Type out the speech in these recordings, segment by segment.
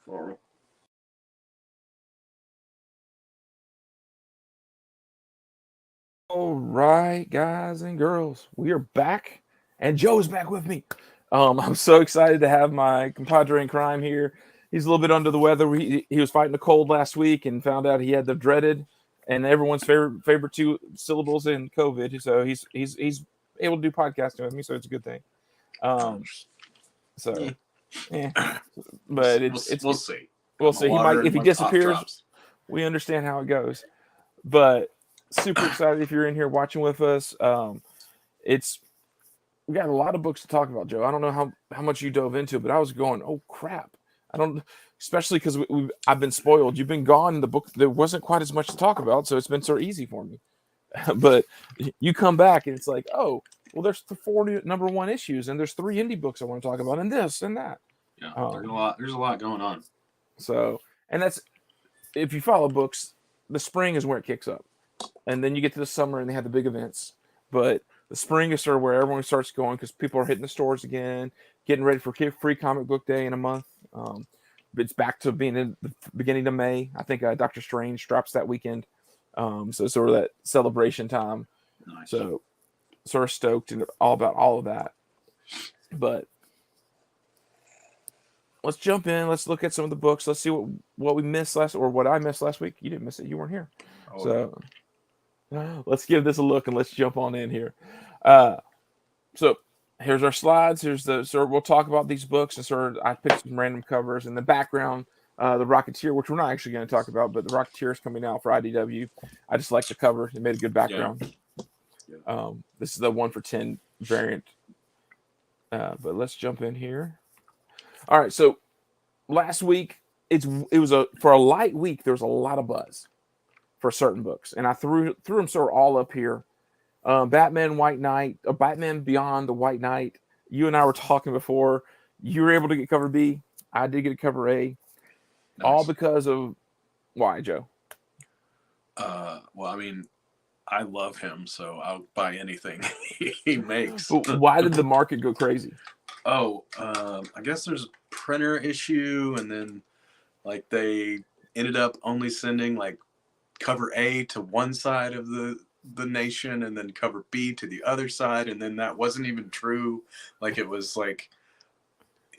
Or All right, guys and girls, we are back, and Joe's back with me. I'm so excited to have my compadre in crime here. He's a little bit under the weather. He was fighting a cold last week and found out he had the dreaded and everyone's favorite two syllables in COVID. So he's able to do podcasting with me, so it's a good thing. Um, yeah. so yeah, but it's We'll see. we'll Got my see. He might water if and he my pop disappears. drops. We understand how it goes, but super excited if you're in here watching with us. It's we got a lot of books to talk about, Joe. I don't know how much you dove into, but I was going, oh crap! I don't, especially because I've been spoiled. You've been gone. The book there wasn't quite as much to talk about, so it's been so easy for me. But you come back and it's like, oh, well, there's the four number one issues, and there's three indie books I want to talk about, and this and that. Yeah, there's a lot going on. So, and that's if you follow books, the spring is where it kicks up, and then you get to the summer and they have the big events. But the spring is sort of where everyone starts going because people are hitting the stores again, getting ready for free comic book day in a month. It's back to being in the beginning of May. I think Doctor Strange drops that weekend. So it's sort of that celebration time. Nice. So sort of stoked and all about all of that. But let's jump in. Let's look at some of the books. Let's see what we missed or what I missed last week. You didn't miss it. You weren't here. Oh, So let's give this a look and let's jump on in here. So here's our slides. We'll talk about these books and I picked some random covers in the background. The Rocketeer, which we're not actually going to talk about, but the Rocketeer is coming out for IDW. I just like the cover. It made a good background. Yeah. This is the 1-for-10 variant. But let's jump in here. All right. So last week for a light week. There was a lot of buzz for certain books, and I threw them sort of all up here. Batman White Knight, Batman Beyond the White Knight. You and I were talking before. You were able to get cover B. I did get a cover A. Nice. All because of why, Joe? Well, I mean, I love him, so I'll buy anything he makes. But why did the market go crazy? Oh, I guess there's a printer issue, and then like they ended up only sending like cover A to one side of the nation and then cover B to the other side, and then that wasn't even true. Like it was like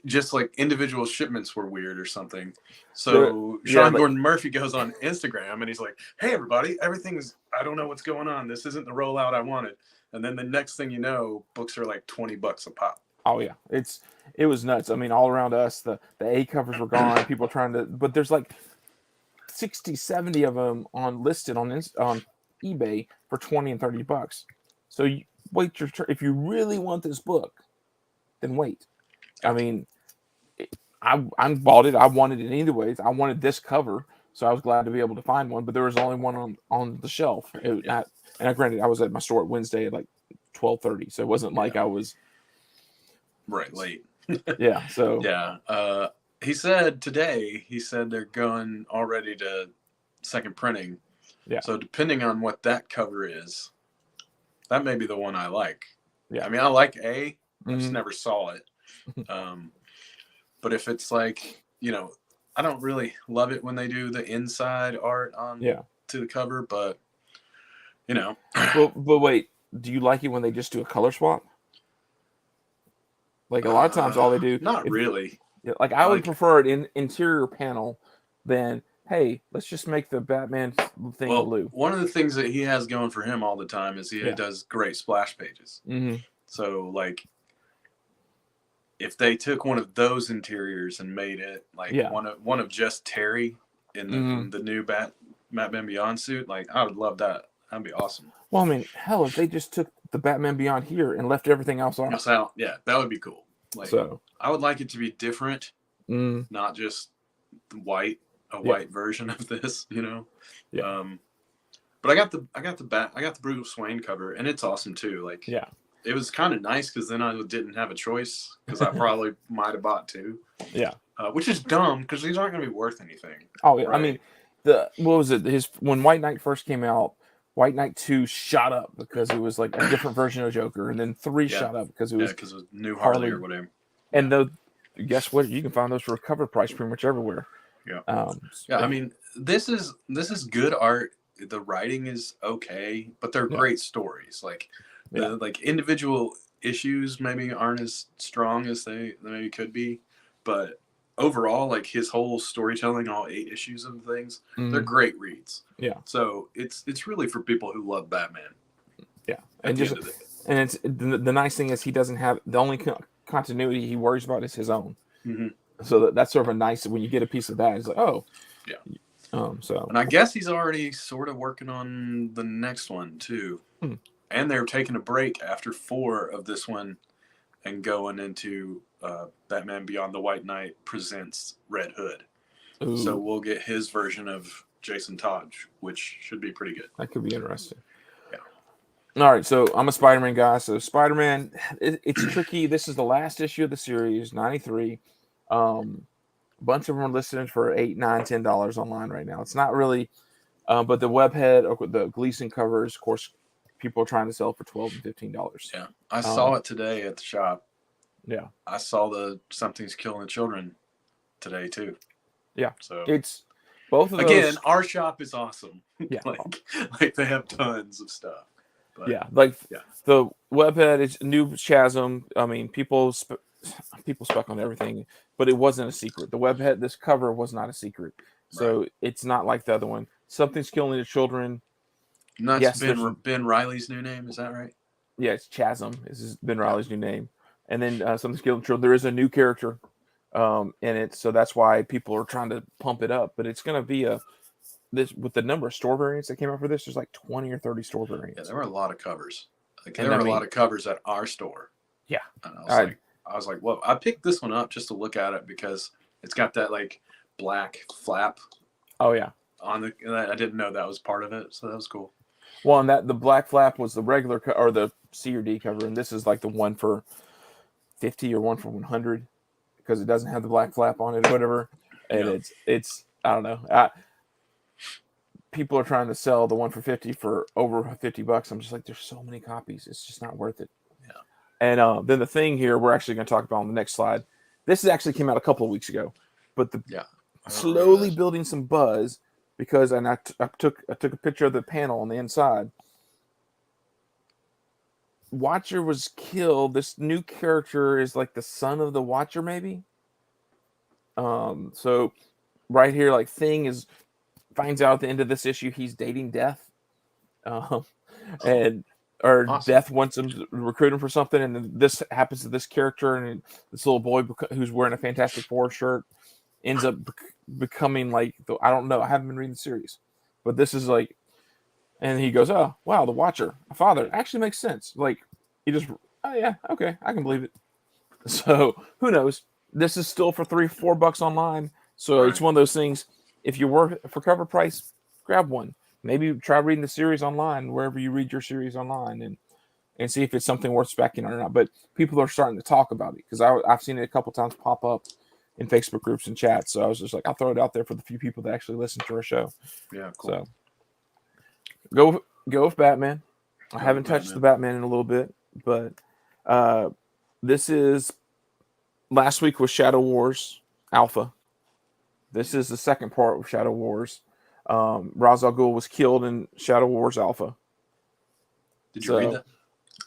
just like individual shipments were weird or something. So Sean Gordon Murphy goes on Instagram and he's like, hey everybody, I don't know what's going on, this isn't the rollout I wanted. And then the next thing you know, books are like $20 a pop. Oh yeah, it was nuts. I mean, all around us the A covers were gone. People trying to, but there's like 60, 70 of them listed on eBay for $20 and $30. So you wait your turn. If you really want this book, then wait. I mean, I bought it. I wanted it anyways. I wanted this cover, so I was glad to be able to find one. But there was only one on the shelf. Granted, I was at my store at Wednesday at like 12:30, so it wasn't like I was late. Yeah. So yeah. He said today, they're going already to second printing. Yeah. So depending on what that cover is, that may be the one I like. Yeah. I mean, I like A. I just never saw it. But if it's like, I don't really love it when they do the inside art to the cover, but But wait, do you like it when they just do a color swap? Like a lot of times, all they do. Not really. Like I would prefer it in interior panel than, hey, let's just make the Batman thing blue. One of the things that he has going for him all the time is he does great splash pages. Mm-hmm. So like, if they took one of those interiors and made it like one of just Terry in the new Batman Beyond suit, like I would love that. That'd be awesome. Well, I mean, hell, if they just took the Batman Beyond here and left everything else on. Yeah, that would be cool. Like, so I would like it to be different, not just white version of this, Yeah. But I got the Bruce Wayne cover, and it's awesome too. Like, yeah. It was kind of nice because then I didn't have a choice because I probably might have bought two. Yeah. Which is dumb because these aren't going to be worth anything. Oh yeah, right? I mean, what was it? When White Knight first came out, White Knight 2 shot up because it was like a different version of Joker, and then 3 shot up because it was new Harley or whatever. And guess what? You can find those for a cover price pretty much everywhere. Yeah. Um, Yeah, I mean, this is good art. The writing is okay, but they're Yeah. great stories. Like Yeah. the individual issues maybe aren't as strong as they maybe could be, but overall, like his whole storytelling, all 8 issues of things, they're great reads. Yeah. So it's really for people who love Batman. Yeah, At and the just end of it. and it's the nice thing is he doesn't have the only continuity he worries about is his own. Mm-hmm. So that's sort of a nice when you get a piece of that. It's like, oh, yeah. So And I guess he's already sort of working on the next one too. And they're taking a break after 4 of this one and going into Batman Beyond the White Knight presents Red Hood. Ooh. So we'll get his version of Jason Todd, which should be pretty good. That could be interesting. Yeah. All right, so I'm a Spider-Man guy. So Spider-Man, it's tricky. This is the last issue of the series, 93. A bunch of them are listed for $8, $9, $10 online right now. It's not really, but the webhead or the Gleason covers, of course, people are trying to sell for $12 and $15. Yeah, I saw it today at the shop. Yeah, I saw the Something's Killing the Children today too. Yeah, so it's both of those. Again, our shop is awesome. Yeah, like they have tons of stuff. But, the webhead is new Chasm. I mean, people spec on everything, but it wasn't a secret. The webhead, this cover was not a secret, so it's not like the other one. Something's Killing the Children. And that's Ben Reilly's new name, is that right? Yeah, it's Chasm. This is Ben Reilly's new name. And then Something's Killing the Children. There is a new character in it, so that's why people are trying to pump it up. But it's going to be this with the number of store variants that came out for this. There's like 20 or 30 store variants. Yeah, there were a lot of covers. There were a lot of covers at our store. Yeah, and I was like, well, I picked this one up just to look at it because it's got that like black flap. Oh yeah, on the. I didn't know that was part of it, so that was cool. Well, and the black flap was the regular or the C or D cover, and this is like the one for 50 or one for 100 because it doesn't have the black flap on it or whatever. And it's I don't know. People are trying to sell the one for 50 for over $50. I'm just like, there's so many copies, it's just not worth it. Yeah. And then the thing here we're actually going to talk about on the next slide. This actually came out a couple of weeks ago, but slowly building some buzz. Because I took a picture of the panel on the inside. Watcher was killed. This new character is like the son of the Watcher, maybe. So right here, like Thing finds out at the end of this issue he's dating Death, and awesome. Death wants him to recruit him for something, and then this happens to this character, and this little boy who's wearing a Fantastic Four shirt ends up becoming like I don't know. I haven't been reading the series, but this is like, and he goes, "Oh wow, the Watcher, a father actually makes sense." Like he just, oh yeah, okay, I can believe it. So who knows? This is still for $3-4 online, so it's one of those things. If you're worth for cover price, grab one. Maybe try reading the series online wherever you read your series online, and see if it's something worth specking on or not. But people are starting to talk about it because I've seen it a couple times pop up in Facebook groups and chats. So I was just like, I'll throw it out there for the few people that actually listen to our show. Yeah, cool. So go with Batman. I haven't touched the Batman in a little bit, but this is last week was Shadow Wars Alpha. This is the second part of Shadow Wars. Ra's al Ghul was killed in Shadow Wars Alpha. Did you read that?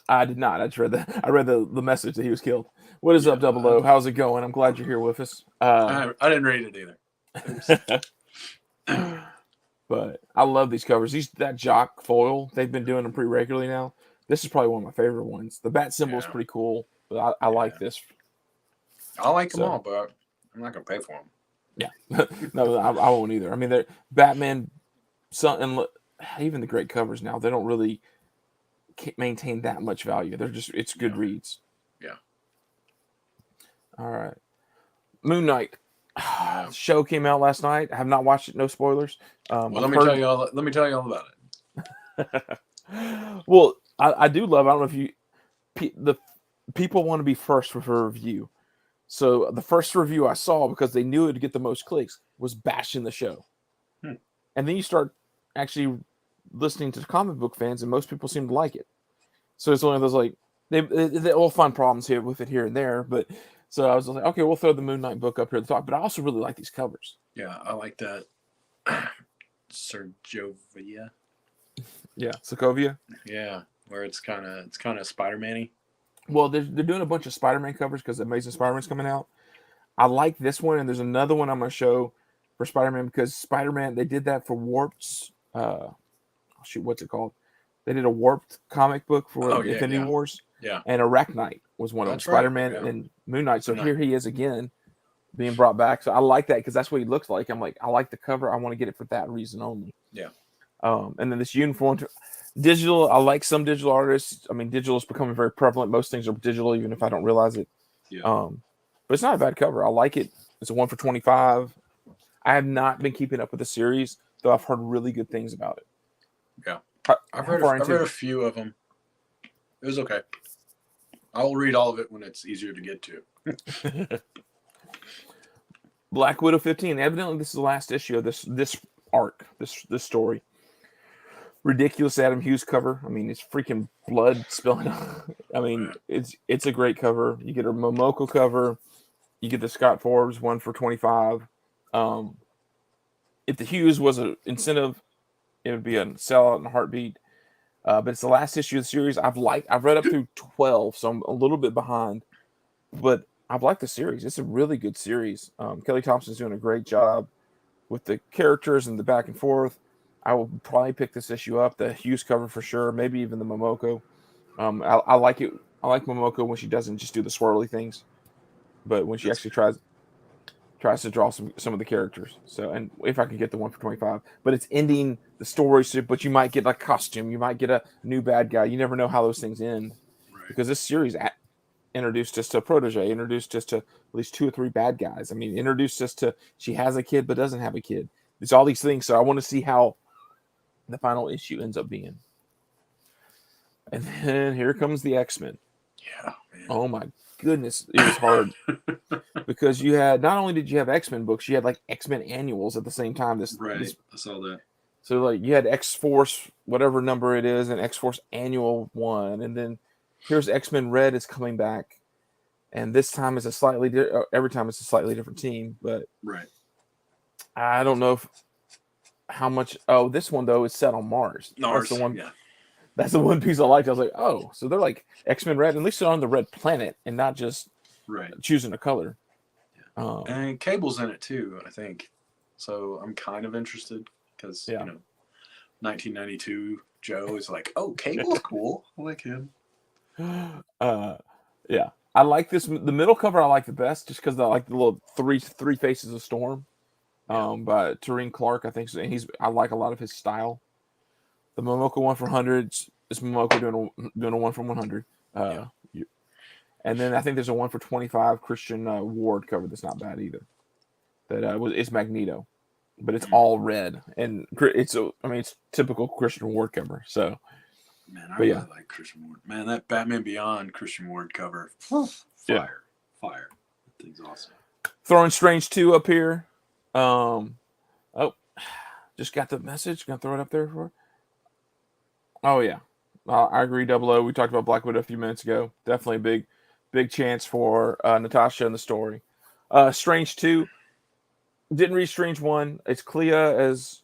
I did not. I just read I read the message that he was killed. What is up, Double O? How's it going? I'm glad you're here with us. I didn't read it either. But I love these covers. That Jock foil, they've been doing them pretty regularly now. This is probably one of my favorite ones. The bat symbol is pretty cool, but I like this. I like them all, but I'm not going to pay for them. Yeah. No, I won't either. I mean, Batman, and even the great covers now, they don't really maintain that much value. It's good reads. Yeah. All right. Moon Knight. Show came out last night. I have not watched it. No spoilers. Well, let me tell you all about it. Well, I do love. I don't know if the people want to be first with a review. So the first review I saw, because they knew it would get the most clicks, was bashing the show. And then you start actually listening to comic book fans, and most people seem to like it. So it's one of those like they all find problems here with it here and there, but So I was like, okay, we'll throw the Moon Knight book up here at the top. But I also really like these covers. Yeah, I like that. Sergovia. Yeah, Sokovia. Yeah, where it's kind of Spider-Man-y. Well, they're doing a bunch of Spider-Man covers because Amazing Spider-Man's coming out. I like this one, and there's another one I'm going to show for Spider-Man because Spider-Man, they did that for Warped's, shoot, what's it called? They did a Warped comic book for Oh yeah, Infinity yeah, Wars, yeah. and Arachnite was one of them. That's right. Spider-Man Yeah. and Moon Knight. So Moon Knight. here he is again being brought back. So I like that because that's what he looks like. I'm like, I like the cover. I want to get it for that reason only. Yeah. And then this uniform, digital. I like some digital artists. I mean, digital is becoming very prevalent. Most things are digital, even if I don't realize it. Yeah. But it's not a bad cover. I like it. It's a 1 for 25. I have not been keeping up with the series, though I've heard really good things about it. Yeah. I've read a few of them. It was okay. I'll read all of it when it's easier to get to. Black Widow 15. Evidently, this is the last issue of this arc, this story. Ridiculous Adam Hughes cover. I mean, it's freaking blood spilling. I mean, it's a great cover. You get a Momoko cover. You get the Scott Forbes 1 for 25. If the Hughes was an incentive, it would be a sellout in a heartbeat. But it's the last issue of the series. I've read up through 12, so I'm a little bit behind. But I've liked the series. It's a really good series. Kelly Thompson's doing a great job with the characters and the back and forth. I will probably pick this issue up, the Hughes cover for sure, maybe even the Momoko. I like it. I like Momoko when she doesn't just do the swirly things, but when she actually tries to draw some of the characters. So, and if I can get the 1 for 25, but it's ending the story. So, but you might get a costume, you might get a new bad guy. You never know how those things end, Right. because this series introduced us to a protege, introduced us to at least 2 or 3 bad guys. I mean, introduced us to she has a kid but doesn't have a kid. It's all these things. So I want to see how the final issue ends up being. And then here comes the X-Men. Yeah, man. Oh my goodness, it was hard because you had not only did you have X-Men books, you had like X-Men annuals at the same time. I saw that. So like you had X-Force, whatever number it is, and X-Force Annual 1, and then here's X-Men Red is coming back, and this time it's every time it's a slightly different team, but right. I don't know how much. Oh, this one though is set on Mars. Mars, that's the one. Yeah. That's the one piece I liked. I was like, oh, so they're like X-Men Red. At least they're on the red planet and not just choosing a color. Yeah. And Cable's in it too, I think. So I'm kind of interested because, 1992 Joe is like, oh, Cable's cool. I like him. Yeah. I like this. The middle cover I like the best just because I like the little three faces of Storm by Tareen Clark. I think I like a lot of his style. The Momoko 1 for 100 is Momoko doing a 1 for 100. And then I think there's a 1 for 25 Christian Ward cover that's not bad either. It's Magneto, but it's all red, and it's typical Christian Ward cover. So, man, I really like Christian Ward. Man, that Batman Beyond Christian Ward cover, fire. That thing's awesome. Throwing Strange 2 up here. Just got the message. Gonna throw it up there for. Oh yeah, I agree. 00. We talked about Black Widow a few minutes ago. Definitely a big chance for Natasha in the story. Strange 2. Didn't read Strange 1. It's Clea as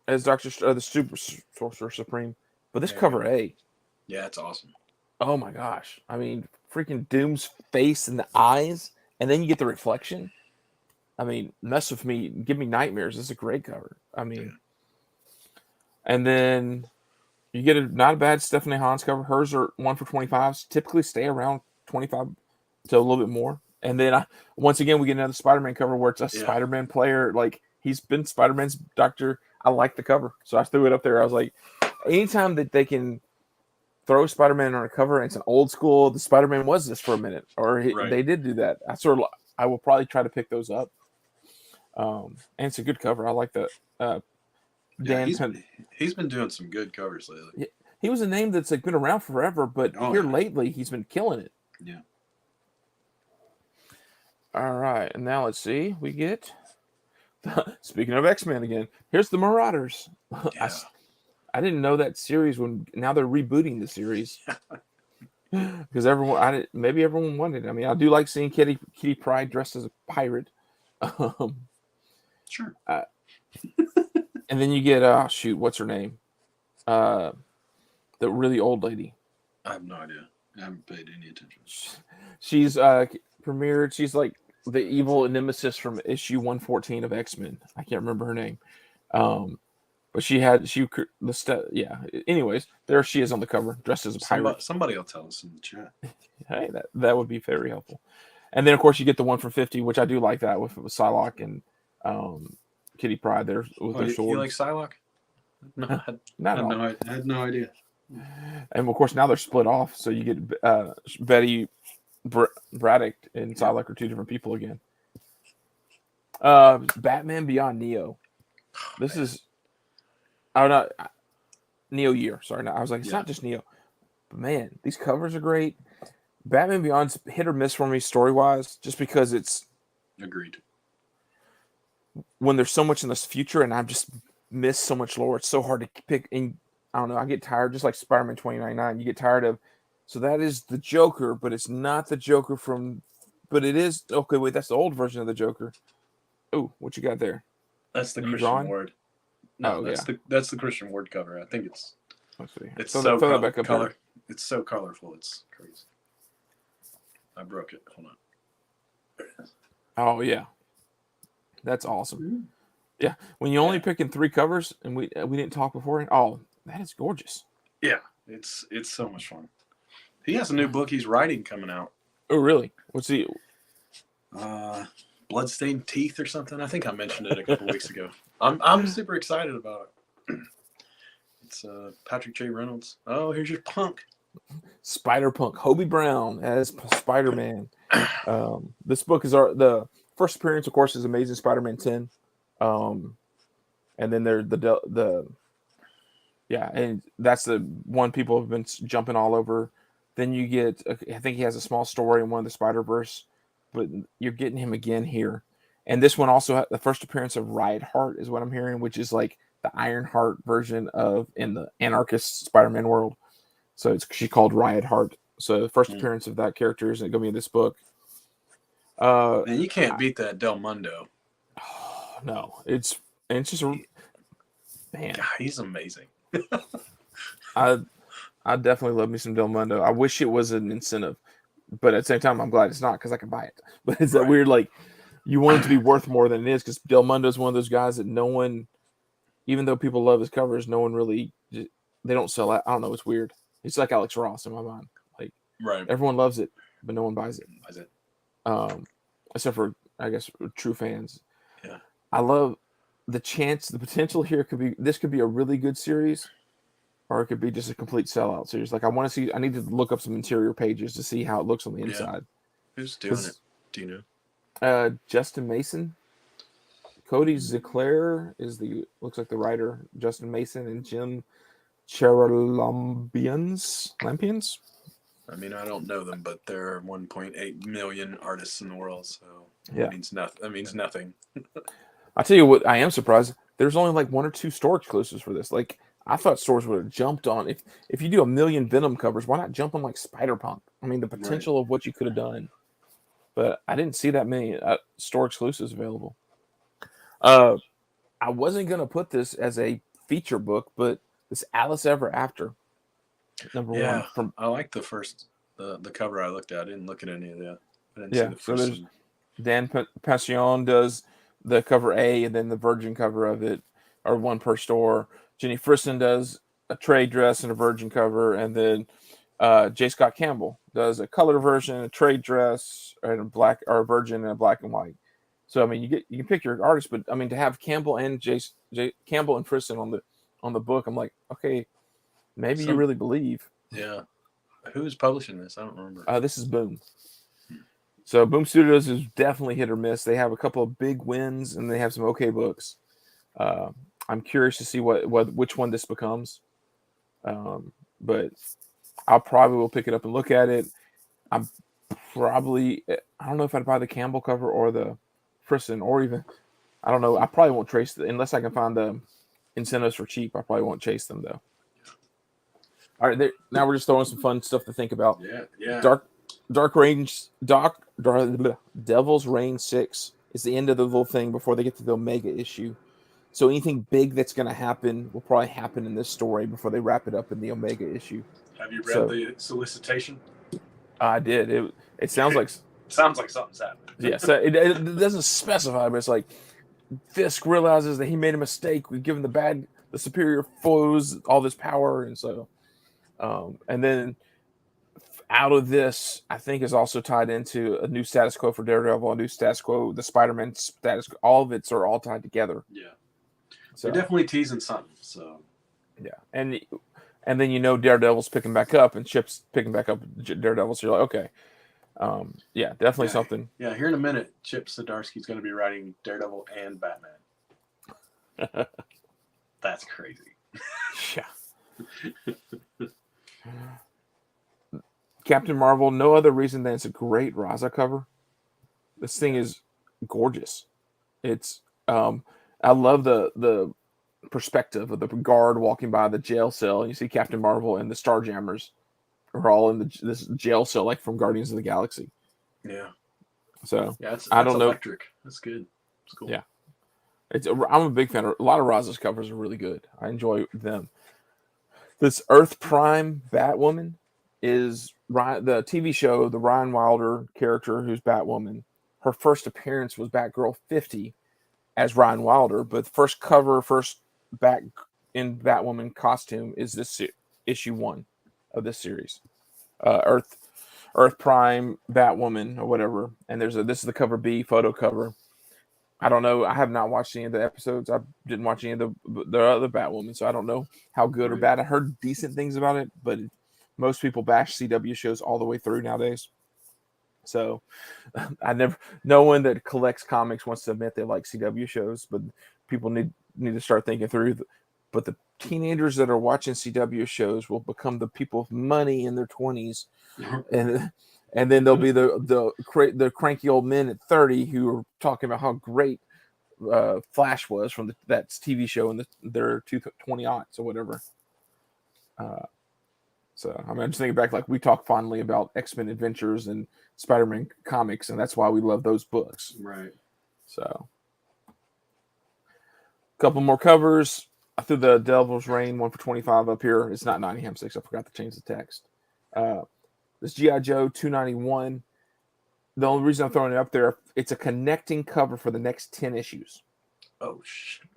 Doctor the Super Sorcerer Supreme. But this cover A. Yeah, it's awesome. Oh my gosh! I mean, freaking Doom's face and the eyes, and then you get the reflection. I mean, mess with me, give me nightmares. This is a great cover. I mean, and then. You get not a bad Stephanie Hans cover. Hers are 1 for 25s. Typically stay around 25 to a little bit more. And then once again, we get another Spider-Man cover where it's a Spider-Man player. Like he's been Spider-Man's doctor. I like the cover. So I threw it up there. I was like, anytime that they can throw Spider-Man on a cover and it's an old school, the Spider-Man was this for a minute. Or they did do that. I will probably try to pick those up. And it's a good cover. I like that. He's been doing some good covers lately. He was a name that's been around forever, but lately he's been killing it. Yeah. All right, and now let's see. We get speaking of X-Men again. Here's the Marauders. Yeah. I didn't know that series now they're rebooting the series. because maybe everyone wanted it. I mean, I do like seeing Kitty Pryde dressed as a pirate. Um, Sure. uh, and then you get shoot, what's her name? Uh, the really old lady. I have no idea. I haven't paid any attention. She's premiered. She's like the evil nemesis from issue 114 of X-Men. I can't remember her name. Um, but yeah. Anyways, there she is on the cover, dressed as a pirate. Somebody will tell us in the chat. Hey, that would be very helpful. And then of course you get the one for 50, which I do like that with Psylocke and Kitty Pryde there with their swords. You like Psylocke? No, I had no idea. And of course now they're split off, so you get Betty Braddock and Psylocke are two different people again. Batman Beyond Neo. This is not Neo Year. Sorry, no, I was like, it's not just Neo. But man, these covers are great. Batman Beyond's hit or miss for me story wise, just because it's agreed. When there's so much in this future, and I've just missed so much lore. It's so hard to pick. And I don't know. I get tired, just like Spider-Man 2099. You get tired of. So that is the Joker, but it's not the Joker from. But it is okay. Wait, that's the old version of the Joker. Oh, what you got there? That's the Christian Ward. No, that's the Christian Ward cover. I think it's. Let's see. It's so color. It's so colorful. It's crazy. I broke it. Hold on. There it is. Oh yeah, that's awesome. Mm-hmm. Yeah, when you only picking 3 covers, and we didn't talk before. Oh, that is gorgeous. Yeah, it's so much fun. He has a new book he's writing coming out. Oh really? What's he? Bloodstained Teeth or something. I think I mentioned it a couple weeks ago. I'm super excited about it. It's Patrick J. Reynolds. Oh, here's your punk. Spider-Punk. Hobie Brown as Spider-Man. This book is the first appearance, of course, is Amazing Spider-Man 10. And then there's and that's the one people have been jumping all over. Then you get, I think he has a small story in one of the Spider-Verse, but you're getting him again here. And this one also the first appearance of Riot Heart is what I'm hearing, which is like the Ironheart version of in the anarchist Spider-Man world. So she's called Riot Heart. So the first appearance of that character isn't going to be in this book. And you can't beat that Del Mundo. Oh, no, it's just man. God, he's amazing. I definitely love me some Del Mundo. I wish it was an incentive, but at the same time, I'm glad it's not because I can buy it. But it's that weird, like you want it to be worth more than it is because Del Mundo is one of those guys that no one, even though people love his covers, no one really they don't sell it. I don't know. It's weird. It's like Alex Ross in my mind. Like everyone loves it, but no one buys it. Except for I guess true fans. Yeah, I love the potential here could be a really good series, or it could be just a complete sellout series. Like I need to look up some interior pages to see how it looks on the inside. Who's doing it? Do you know? Justin Mason. Cody Ziegler looks like the writer. Justin Mason and Jim Lampions. I mean, I don't know them, but there are 1.8 million artists in the world, so that means nothing. I'll tell you what, I am surprised. There's only like 1 or 2 store exclusives for this. Like, I thought stores would have jumped on. If you do 1 million Venom covers, why not jump on like Spider-Punk? I mean, the potential of what you could have done. But I didn't see that many store exclusives available. I wasn't going to put this as a feature book, but this Alice Ever After. Number 1 I like the first the cover I looked at. I didn't look at any of that. I didn't see the first one. Dan Passion does the cover A and then the Virgin cover of it, or one per store. Jenny Fristen does a trade dress and a Virgin cover, and then J. Scott Campbell does a color version, a trade dress, and a black or a Virgin and a black and white. So I mean, you can pick your artist, but I mean to have Campbell and Campbell and Fristen on the book, I'm like, okay. Maybe you really believe. Yeah. Who's publishing this? I don't remember. This is Boom. So Boom Studios is definitely hit or miss. They have a couple of big wins, and they have some okay books. I'm curious to see which one this becomes. But I probably will pick it up and look at it. I don't know if I'd buy the Campbell cover or the Fristen, or even, I don't know. I probably won't trace it unless I can find the incentives for cheap. I probably won't chase them though. All right, now we're just throwing some fun stuff to think about. Yeah, yeah. Dark Range, Devil's Reign 6 is the end of the little thing before they get to the Omega issue. So anything big that's going to happen will probably happen in this story before they wrap it up in the Omega issue. Have you read So the solicitation? I did. It sounds like Sounds like something's happening. yeah. So it doesn't specify, but it's like Fisk realizes that he made a mistake. We've given the superior foes all this power, and so and then out of this, I think is also tied into a new status quo for Daredevil, a new status quo, the Spider-Man status. All of it's are all tied together. Yeah, so they're definitely teasing something. So yeah, and then Daredevil's picking back up and Chip's picking back up Daredevil. So you're like, okay, yeah, definitely something. Yeah, here in a minute, Chip Zdarsky's going to be writing Daredevil and Batman. That's crazy. Yeah. Captain Marvel, no other reason than it's a great Raza cover. This thing is gorgeous. It's I love the perspective of the guard walking by the jail cell. And you see Captain Marvel and the Starjammers are all in this jail cell, like from Guardians of the Galaxy. Yeah. So yeah, that's I don't electric. know. That's good. It's cool. Yeah. I'm a big fan. A lot of Raza's covers are really good. I enjoy them. This Earth Prime Batwoman is the TV show, the Ryan Wilder character who's Batwoman. Her first appearance was Batgirl 50 as Ryan Wilder, but the first back in Batwoman costume is this issue 1 of this series. Earth Prime Batwoman or whatever. And this is the cover B photo cover. I don't know. I have not watched any of the episodes. I didn't watch any of the other Batwoman, so I don't know how good or bad. I heard decent things about it, but most people bash CW shows all the way through nowadays. So no one that collects comics wants to admit they like CW shows, but people need to start thinking through. But the teenagers that are watching CW shows will become the people with money in their 20s, and then there'll be the cranky old men at 30 who are talking about how great Flash was from that TV show in their 20-aughts or whatever. So I'm just thinking back, like we talk fondly about X-Men Adventures and Spider-Man comics, and that's why we love those books. Right. So, a couple more covers. I threw the Devil's Reign 1 for 25 up here. It's not Nottingham 6. I forgot to change the text. This G.I. Joe 291. The only reason I'm throwing it up there, it's a connecting cover for the next 10 issues. Oh,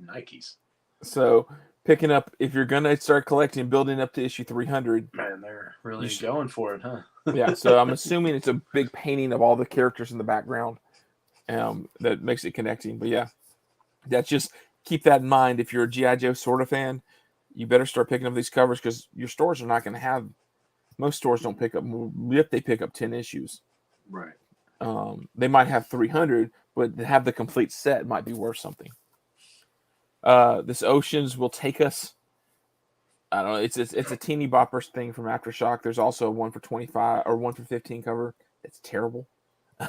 Nikes. So picking up, if you're going to start collecting, building up to issue 300. Man, they're really going for it, huh? Yeah, so I'm assuming it's a big painting of all the characters in the background that makes it connecting. But yeah, that's just keep that in mind. If you're a G.I. Joe sort of fan, you better start picking up these covers because your stores are not going to have, most stores don't pick up, if they pick up 10 issues. Right. They might have 300, but to have the complete set might be worth something. This Oceans Will Take Us. I don't know. It's a teeny bopper thing from Aftershock. There's also a 1 for 25 or 1 for 15 cover. It's terrible,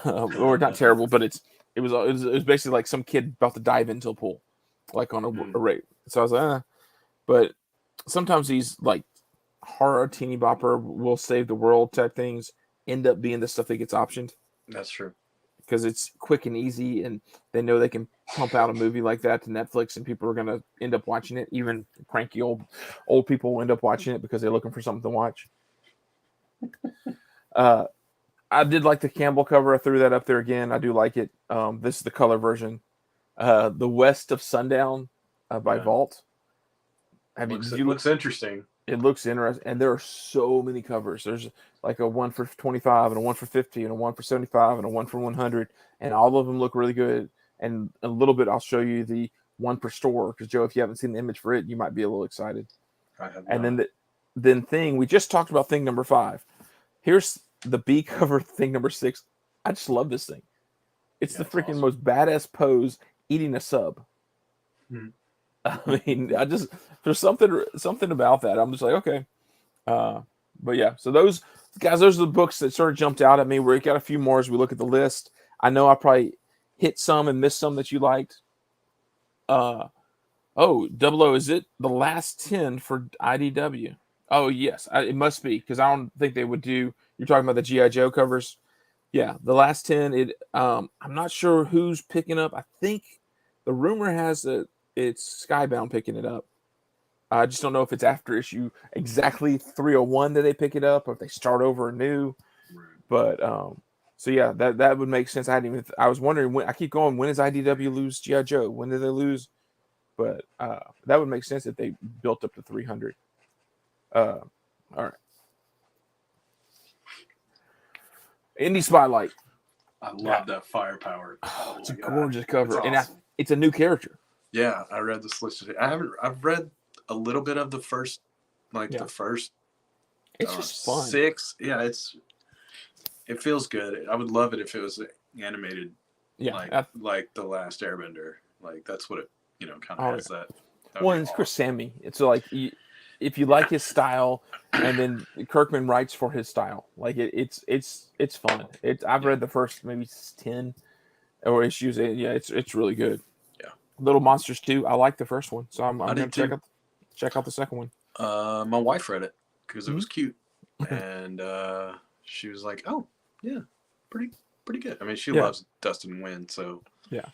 or not terrible, but it was basically like some kid about to dive into a pool, like on a rate. So I was like, but sometimes these like horror teeny bopper will save the world type things end up being the stuff that gets optioned. That's true. Because it's quick and easy, and they know they can pump out a movie like that to Netflix, and people are going to end up watching it. Even cranky old people will end up watching it because they're looking for something to watch. I did like the Campbell cover. I threw that up there again. I do like it. This is the color version. The West of Sundown by Vault. Looks interesting. It looks interesting, and there are so many covers. There's like a 1 for 25 and a 1 for 50 and a 1 for 75 and a 1 for 100, and all of them look really good. And a little bit, I'll show you the 1 per store because Joe, if you haven't seen the image for it, you might be a little excited. I have and not. then thing we just talked about, thing number 5. Here's the B cover, thing number 6. I just love this thing. It's the freaking awesome. Most badass pose eating a sub. I mean, there's something about that. I'm just like, okay. But yeah, so those are the books that sort of jumped out at me. We got a few more as we look at the list. I know I probably hit some and missed some that you liked. Double O, is it the last 10 for IDW? Oh yes, it must be because I don't think they would do. You're talking about the GI Joe covers. Yeah, the last 10. I'm not sure who's picking up. I think the rumor has that it's Skybound picking it up. I just don't know if it's after issue exactly 301 that they pick it up, or if they start over anew. Right. But so yeah, that would make sense. I hadn't even. I was wondering when. I keep going. When does IDW lose GI Joe? When did they lose? But that would make sense if they built up to 300. All right, Indie Spotlight. I love that firepower. Oh, Oh it's my a God. gorgeous cover, It's and awesome. it's a new character. Yeah, I read this listed. I've read a little bit of the first, like Yeah, the first it's just fun. 6. Yeah, it feels good. I would love it if it was animated Yeah, like the Last Airbender. Like that's what it kind of oh has yeah. that. That would Well, be it's Chris awesome. Sammy. It's like if you like his style, and then Kirkman writes for his style. Like it's fun. I've Yeah, read the first maybe 10 or issues. And yeah, it's really good. yeah. Little Monsters 2. I like the first one, so I'm I gonna did too. check out the second one. My wife read it because it Hmm. was cute, and she was like, "Oh, yeah, pretty pretty good." I mean, she Yeah, loves Dustin Wynn, so yeah.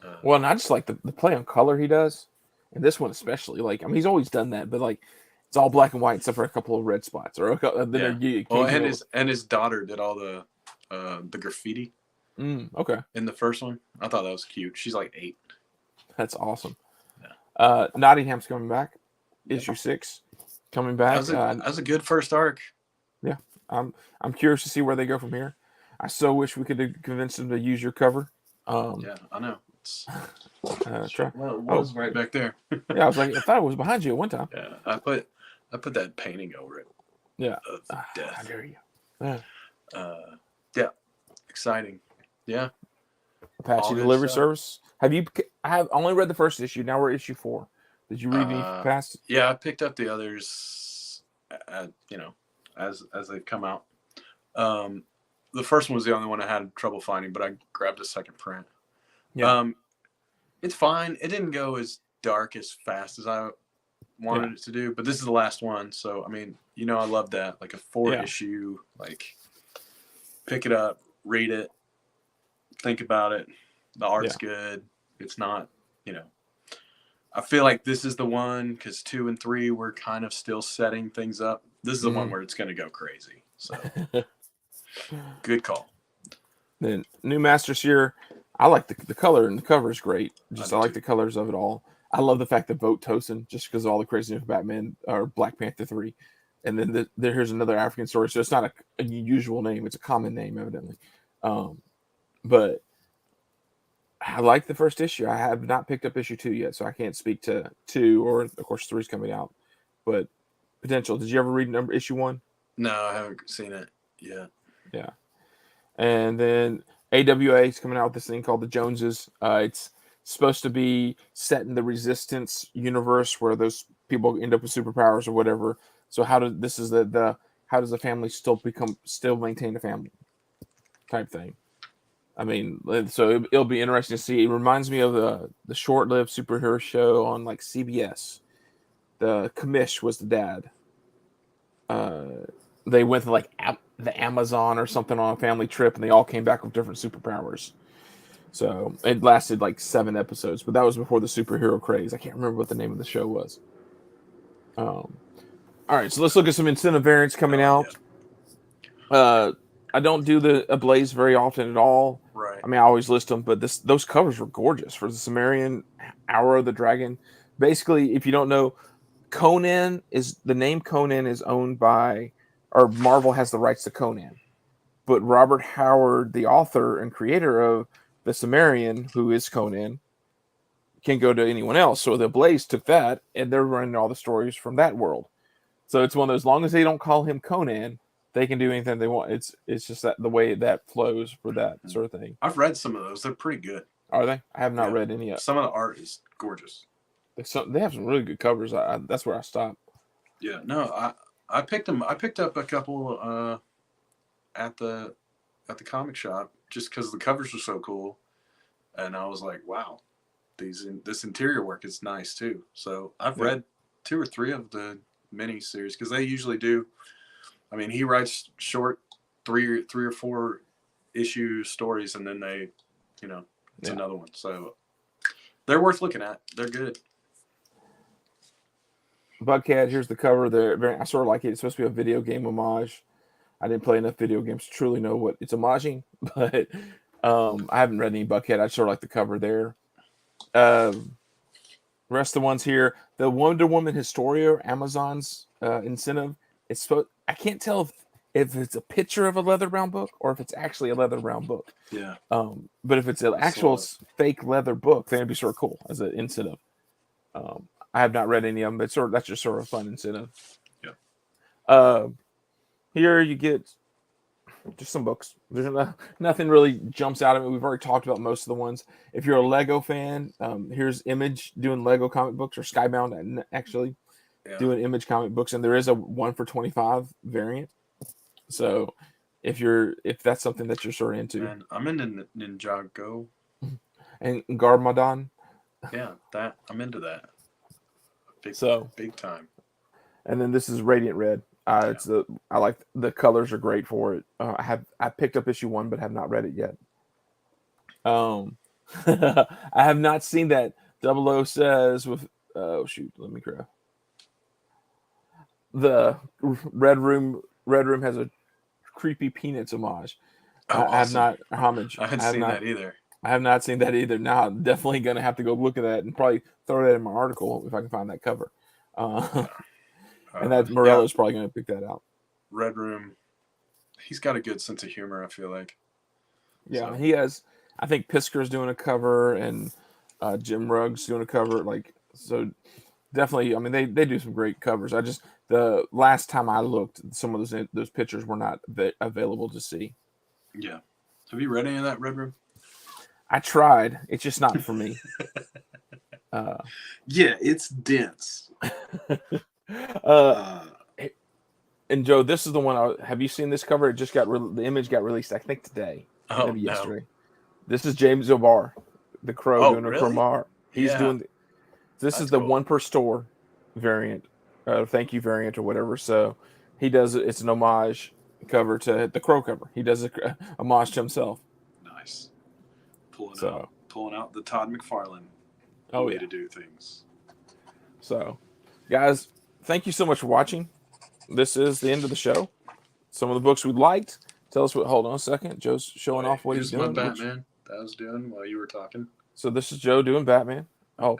uh, Well, and I just like the play on color he does, and this one especially. Like, I mean, he's always done that, but like, it's all black and white except for a couple of red spots, or then yeah. there Well, and occasional. his daughter did all the graffiti Okay, in the first one. I thought that was cute. She's like 8. that's awesome. Yeah, Nottingham's coming back. yeah. Issue 6 coming That back. was a good first arc. Yeah, I'm curious to see where they go from here. I so wish we could have convinced them to use your cover. Um, Yeah, I know. It's try. well, it Oh, was right back there. yeah, I was like, I thought it was behind you at one time. Yeah, I put that painting over it Yeah, of how death. dare you? Uh, Yeah, exciting. Yeah, Apache all good Delivery stuff. Service. Have you? I have only read the first issue. Now we're issue 4. Did you read any past? Yeah, I picked up the others, as they've come out. Um, the first one was the only one I had trouble finding, but I grabbed a second print. Yeah, Um, it's fine. It didn't go as dark as fast as I yeah, wanted it to do, but this is the last one, so I mean, I love that. Like a 4 yeah, issue, like pick it up, read it, think about it. The yeah. art's good. It's not, you know. I feel like this is the one because 2 and 3 were kind of still setting things up. This is the one Mm. where it's going to go crazy. So good call. Then New Masters here. I like the color, and the cover is great. I Just do I like too. the colors of it all. I love the fact that Vote Tosin, just because of all the craziness of Batman or Black Panther 3. And then here's another African story. So it's not a unusual name; it's a common name, evidently. But I like the first issue. I have not picked up issue 2 yet, so I can't speak to 2, or of course 3 is coming out. But potential. Did you ever read number issue 1? No, I haven't seen it yet. Yeah. And then AWA is coming out with this thing called the Joneses. It's supposed to be set in the Resistance universe where those people end up with superpowers or whatever. So how does this is the how does the family still maintain a family type thing? I mean, so it'll be interesting to see. It reminds me of the short-lived superhero show on like CBS. The Commish was the dad. They went to like the Amazon or something on a family trip, and they all came back with different superpowers. So it lasted like 7 episodes, but that was before the superhero craze. I can't remember what the name of the show was. Um, all right, so let's look at some incentive variants coming Oh yeah, out. I don't do the Ablaze very often at all. right. I mean, I always list them, but those covers were gorgeous for the Sumerian Hour of the Dragon. Basically, if you don't know, Conan is the name Conan is owned by, or Marvel has the rights to Conan, but Robert Howard, the author and creator of the Sumerian, who is Conan, can go to anyone else. So the Blaze took that, and they're running all the stories from that world. So it's one of those. As long as they don't call him Conan, they can do anything they want. It's just that the way that flows for that sort of thing. I've read some of those. They're pretty good. Are they? I have not Yeah, read any yet. some of the art is gorgeous. They have some really good covers. That's where I stop. Yeah, no, I picked them. I picked up a couple at the comic shop just because the covers were so cool, and I was like, wow, this interior work is nice too. So I've Yeah. read 2 or 3 of the mini series because they usually do. I mean, he writes short three or four issue stories, and then they, it's another one. So they're worth looking at. They're good. Bugcat, here's the cover. I sort of like it. It's supposed to be a video game homage. I didn't play enough video games to truly know what it's homaging, but I haven't read any Buckhead. I sort of like the cover there. Rest of the ones here, the Wonder Woman Historia, Amazon's incentive. It's supposed. I can't tell if it's a picture of a leather-bound book or if it's actually a leather-bound book. Yeah. But if it's an actual fake leather book, then it'd be sort of cool as an incentive. I have not read any of them, but that's just sort of a fun incentive. Yeah. Here you get just some books. There's nothing really jumps out at me. We've already talked about most of the ones. If you're a Lego fan, here's Image doing Lego comic books, or Skybound actually doing Image comic books, and there is a 1 for $25 variant. So if that's something that you're sort of into, man, I'm into Ninjago and Garmadon. Yeah, I'm into that. Big time. And then this is Radiant Red. I like the colors are great for it. I picked up issue 1 but have not read it yet. I have not seen that 00 says with let me grab the Red Room has a creepy Peanuts homage. I have not homage. I haven't seen that either. I have not seen that either. Now I'm definitely gonna have to go look at that and probably throw that in my article if I can find that cover. And that Morella's probably going to pick that out. Red Room, he's got a good sense of humor, I feel like. Yeah, so. He has. I think Pisker's doing a cover, and Jim Rugg's doing a cover. So definitely. I mean, they do some great covers. The last time I looked, some of those pictures were not available to see. Yeah. Have you read any of that Red Room? I tried. It's just not for me. Yeah, it's dense. And Joe, this is the one. Have you seen this cover? It just the image got released, I think today, maybe yesterday. This is James O'Barr, the Crow, doing a Cromar. He's doing. This is the cool. 1 per store variant, thank you variant or whatever. So he does it. It's an homage cover to the Crow cover. He does a homage to himself. Nice. Pulling out the Todd McFarlane way to do things. So, guys, thank you so much for watching. This is the end of the show. Some of the books we liked. Tell us what. Hold on a second. Joe's showing off what he's doing. Batman that I was doing while you were talking. So this is Joe doing Batman. Oh,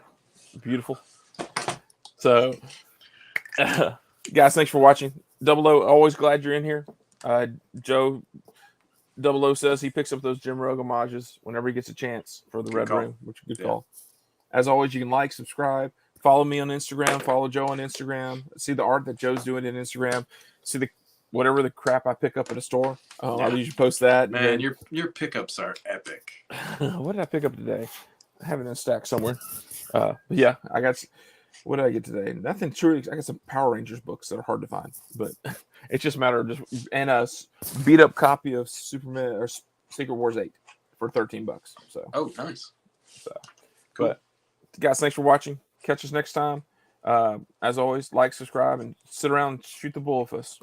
beautiful. So, guys, thanks for watching. 00, always glad you're in here. Joe 00 says he picks up those Jim Rugg homages whenever he gets a chance for the Red Room, which is a good call. As always, you can like, subscribe. Follow me on Instagram. Follow Joe on Instagram. See the art that Joe's doing in Instagram. See whatever the crap I pick up at a store. I usually post that. Man, your pickups are epic. What did I pick up today? I have it in a stack somewhere. But yeah, I got. What did I get today? Nothing truly. I got some Power Rangers books that are hard to find, but it's just a matter of and a beat up copy of Superman or Secret Wars 8 for $13. So nice. So cool. But guys, thanks for watching. Catch us next time. As always, like, subscribe, and sit around and shoot the bull with us.